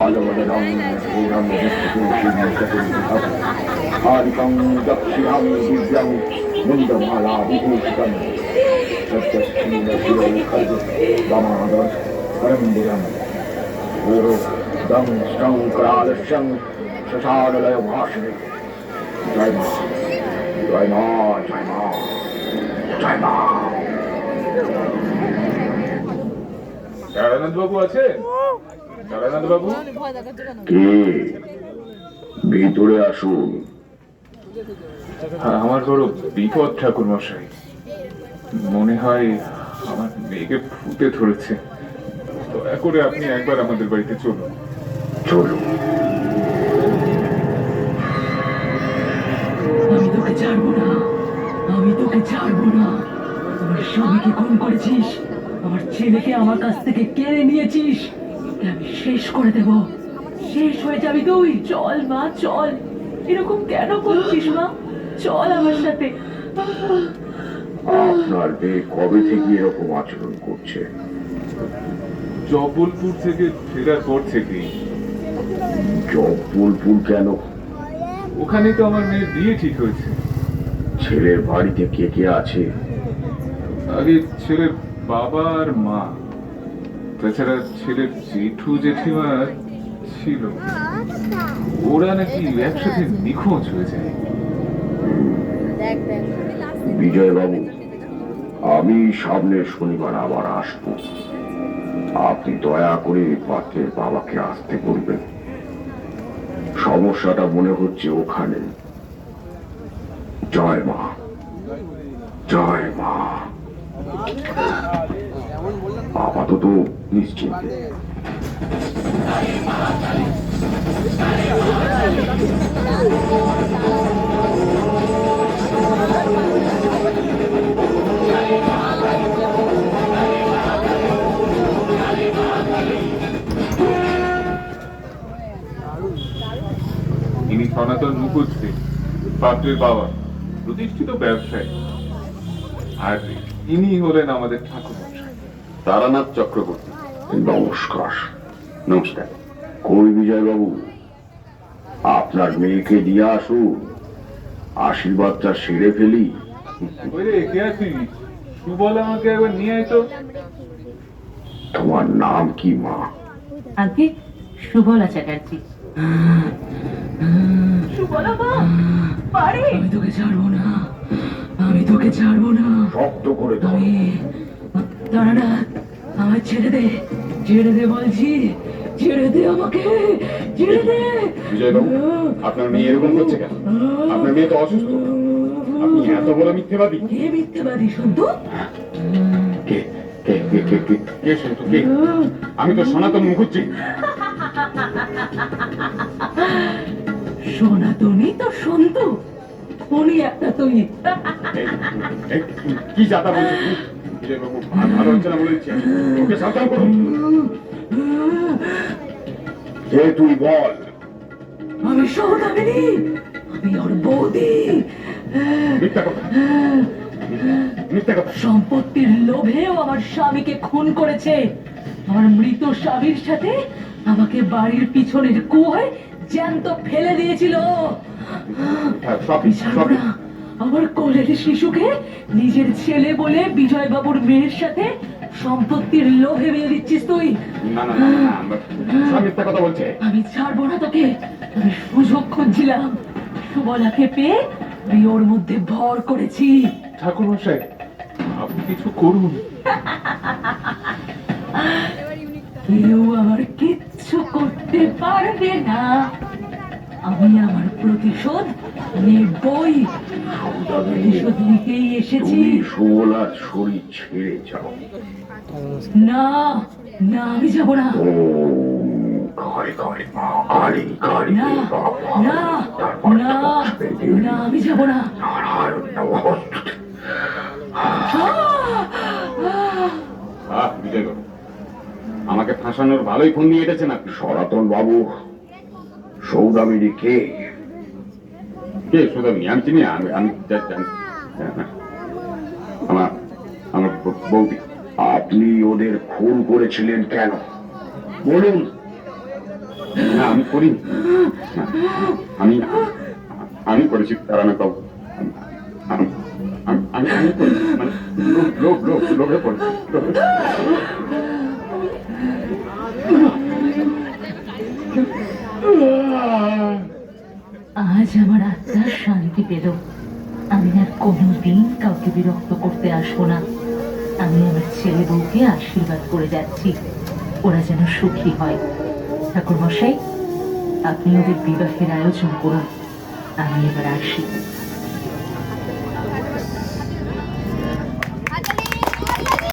हारिकं दक्षिणां दिव्यं मुण्डमाला विभूषितं सत्यशीलशिरो खड्गमादर करम्बुजं गुरु दं स्टं करालस्यं शशालय भाषणे जय मां जय मां जय मां जय मां। তারানাথ বাবু আছে? তারানাথ বাবু কে? ভিতরে আসুন। আমার বড় বিপদ ঠাকুর মশাই, মনে হয় আমার মেয়েকে ভূতে ধরেছে। দয়া করে আপনি একবার আমাদের বাড়িতে চলুন। চলুন। আমি তোকে ছাড়বো না, আমি তোকে ছাড়বো না। আমার স্বামীকে খুন করেছিস, আমার ছেলেকে আমার কাছ থেকে কেড়ে নিয়েছিস, আমি শেষ করে দেব, শেষ হয়ে যাবি তুই। চল মা চল, এরকম কেন করছিস মা? চল আমার সাথে। আপনার মেয়ে কবে থেকে এরকম আচরণ করছে? জব্বলপুর থেকে ফেরার পর থেকেই। জব্বলপুর কেন? ওখানেই তো আমার মেয়ের বিয়ে ঠিক হয়েছে। ছেলের বাড়িতে কে কে আছে? আগে ছেলের বাবা আর মা, তাছাড়া ছেলের জেঠু জেঠিমা ছিল। ওরা নাকি একসাথে নিখোঁজ হয়ে যায়। বিজয় বাবু, আমি সামনের শনিবার আবার আসবো। আপনি দয়া করে পাত্রের বাবাকে আসতে বলবেন। সমস্যাটা মনে হচ্ছে ওখানে। জয় মা জয় মা। আপাতত নিশ্চিন্তে। ইনি সনাতন মুখুজ্জে, পাত্রের বাবা, প্রতিষ্ঠিত ব্যবসায়ী। আর ইনি হলেন আমাদের ঠাকুর মশাই, তারানাথ চক্রবর্তী। নমস্কার। নমস্কার। কই বিজয় বাবু, আপনার মেয়েকে দিয়ে আসুন, আশীর্বাদটা সেরে ফেলি। ওই রে, কে আছিস? সুবল আমাকে একবার নিয়ে আয় তো। তোমার নাম কি মা? আগে সুবলা চ্যাটার্জি। সুবলা মা, পারে। আমি তোকে ছাড়বো না, আমি তোকে ছাড়বো না। শক্ত করে ধরো। আমি তারানাথ, আমার ছেড়ে দে, ছেড়ে দে বলছি, ছেড়ে দে আমাকে, ছেড়ে দে। বিজয় বাবু, আপনার মেয়ে এরকম করছে কেন? আপনার মেয়ে তো অসুস্থ। আপনি এত বড় মিথ্যেবাদী। কে মিথ্যেবাদী সন্তু? কে কে কে কে কে কে সন্তু কে? আমি তো সনাতন মুখুজ্জে। সনাতনী তো সন্তু, উনি একটা তুই। কি যাতা বলছেন? বিজয় বাবু, ভালো হচ্ছে না বলে দিচ্ছি। ওকে সাবধান করুন। কে তুই বল? আমি সৌদামিনী, আমি ওর বৌদি। মিথ্যা কথা, মিথ্যা কথা। সম্পত্তির লোভেও আমার স্বামীকে খুন করেছে। আমার মৃত স্বামীর সাথে আমাকে বাড়ির পিছনের কুয়োয় জ্যান্ত ফেলে দিয়েছিল। সবই সবই আমার কোলের শিশুকে নিজের ছেলে বলে বিজয় বাবুর মেয়ের সাথে সম্পত্তির লোভে বিয়ে দিচ্ছিস তুই। না না না না, সব মিথ্যা কথা বলছে। আমি ছাড়বো না তোকে। আমি সুযোগ খুঁজছিলাম, সুবলাকে পেয়ে আমি ওর মধ্যে ভর করেছি। ঠাকুর মশাই, আপনি কিছু করুন। কেউ আমার কিচ্ছু করতে পারবে না। আমি আমার প্রতিশোধ নেবই, প্রতিশোধ নিতেই এসেছি। তুমি সুবলার শরীর ছেড়ে যাও। না না, আমি যাব না। ও কালী কালী মা, কালী কালী না বাবা। না না না, আমি যাব না। নারায়ণ নমস্তুতে। বিজয় বাবু, আমাকে ফাঁসানোর ভালোই ফোন নিয়ে এসেছেন আপনি। সনাতন বাবু, সৌদামিনী কে? কে সৌদামিনী? আমি চিনি, আমি আমি জানি। আমার আমার বৌদি। আপনি ওদের খুন করেছিলেন কেন বলুন? না আমি করিনি। না, আমি আমি করেছি তারানাথ বাবু। আমি আমি আমি করেছি, মানে লোভে পড়েছি, লোভে। আজ আমার আত্মা শান্তি পেল। আমি আর কোনোদিন কাউকে বিরক্ত করতে আসবো না। আমি আমার ছেলে বউকে আশীর্বাদ করে যাচ্ছি, ওরা যেন সুখী হয়। ঠাকুর মশাই, আপনি ওদের বিবাহের আয়োজন করুন, আমি এবার আসি।